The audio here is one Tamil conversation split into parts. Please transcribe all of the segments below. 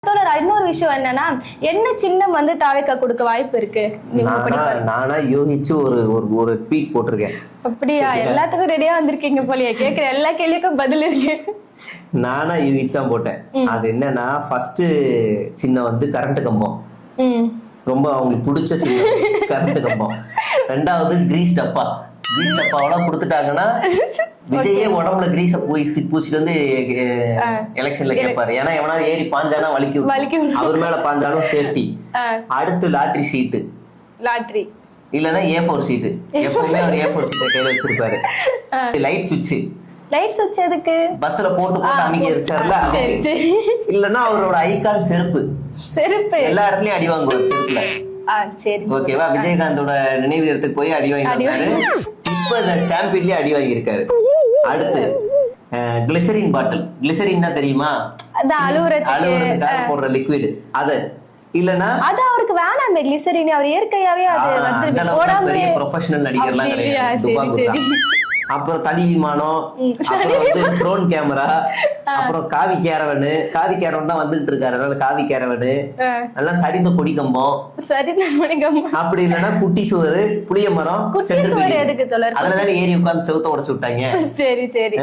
இன்னொரு விஷயம் என்னன்னா, என்ன சின்னம் வந்து தாவேக்கா கொடுக்க வாய்ப்பு இருக்கு? நானா யோசிச்சு ஒரு ட்வீட் போட்டிருக்கேன். அப்படியா? எல்லாத்துக்கும் ரெடியா வந்திருக்கீங்க போலியே. கேக்குற எல்லா கேள்விக்கும் பதில் இருக்கு. நானா யூகிச்சு தான் போட்டேன். அது என்னன்னா, ஃபர்ஸ்ட் சின்னம் வந்து கரண்ட் கம்பம், ரொம்ப அவங்களுக்கு பிடிச்ச சின்னம் கரண்ட் கம்பம். ரெண்டாவது கிரீஸ் டப்பா. கிரீஸ் டப்பாவெல்லாம் கொடுத்துட்டாங்கன்னா விஜயே உடம்புல கிரீஸ பூசிட்டு வந்து எலெக்ஷன்ல கேட்பாரு. ஏன்னா எவனாவது ஏறி பாஞ்சானா வலிக்கும், அவர் மேல பாஞ்சாலும் சேஃப்டி. அடுத்து லாட்டரி சீட்டு, லாட்டரி இல்லன்னா A4 சீட்டு. எப்பவுமே அவர் A4 சீட்டை கையில வச்சிருப்பாரு. லைட் சுவிட்ச். லைட் சுவிட்ச் எதுக்கு? பஸ்ல போட்டு அமைக்க இருச்சார்ல. இல்லன்னா அவரோட ஐகான் செருப்பு. எல்லா இடத்துலயும் அடி வாங்குவார் செருப்புல. ஓகேவா? விஜயகாந்தோட நினைவுக்கு போய் அடி வாங்கிட்டாரு. இப்ப இந்த ஸ்டாம்பீட்லயே அடி வாங்கியிருக்காரு. அடுத்து கிளிசரின் பாட்டில். கிளிசரின்னா தெரியுமா? அலுவலகத்துக்காக போடுற லிக்விட். அது இல்லனா அது அவருக்கு வேணாமே கிளிசரின். அவர் இயற்கையாவே அது வந்து போடாம பெரிய ப்ரொபஷனல் நடிகர்லாம் கிடையாது. அப்புறம் தனி விமானம், அப்புறம் வந்து ட்ரோன் கேமரா, அப்புறம் காவி கேரவனு. காவி கேரவன் தான் வந்துட்டு இருக்காரு. அதனால காவி கேரவனு, எல்லாம் சரிந்த கொடி கம்பம். அப்படி இல்லைன்னா குட்டி சுவரு, புளிய மரம், அதுலதான் ஏறி உட்கார்ந்து செவுத்த உடைச்சு விட்டாங்க. சரி சரி.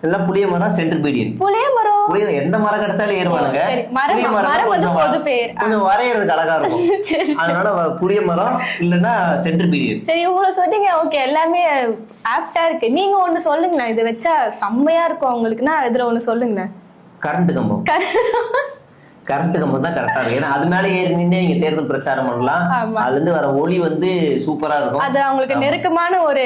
எல்லாம் புளிய மரம், சென்டர் பீடியன். புளிய மரம் எந்த மரம் கிடைச்சாலும் ஏறுவானுங்க. புளிய மரம் கொஞ்சம் வரையறதுக்கு அழகா இருக்கும். அதனால புளிய மரம் இல்லன்னா சென்டர் பீடியன். சரி, இவ்வளவு சொன்னீங்க. ஓகே, எல்லாமே ஆப்டா இருக்கு. நீங்க ஒண்ணு சொல்லுங்கண்ணா, இது வச்சா செம்மையா இருக்கும் உங்களுக்குன்னா இதுல ஒண்ணு சொல்லுங்கண்ணா. கரண்ட் கம்பம். கரண்ட் கம்பம் தான் கரெக்டா இருக்கு. ஏன்னா அது மேல ஏறி நின்று நீங்க தேர்தல் பிரச்சாரம் பண்ணலாம். அதுல இருந்து வர ஒளி வந்து சூப்பரா இருக்கும். அது அவங்களுக்கு நெருக்கமான ஒரு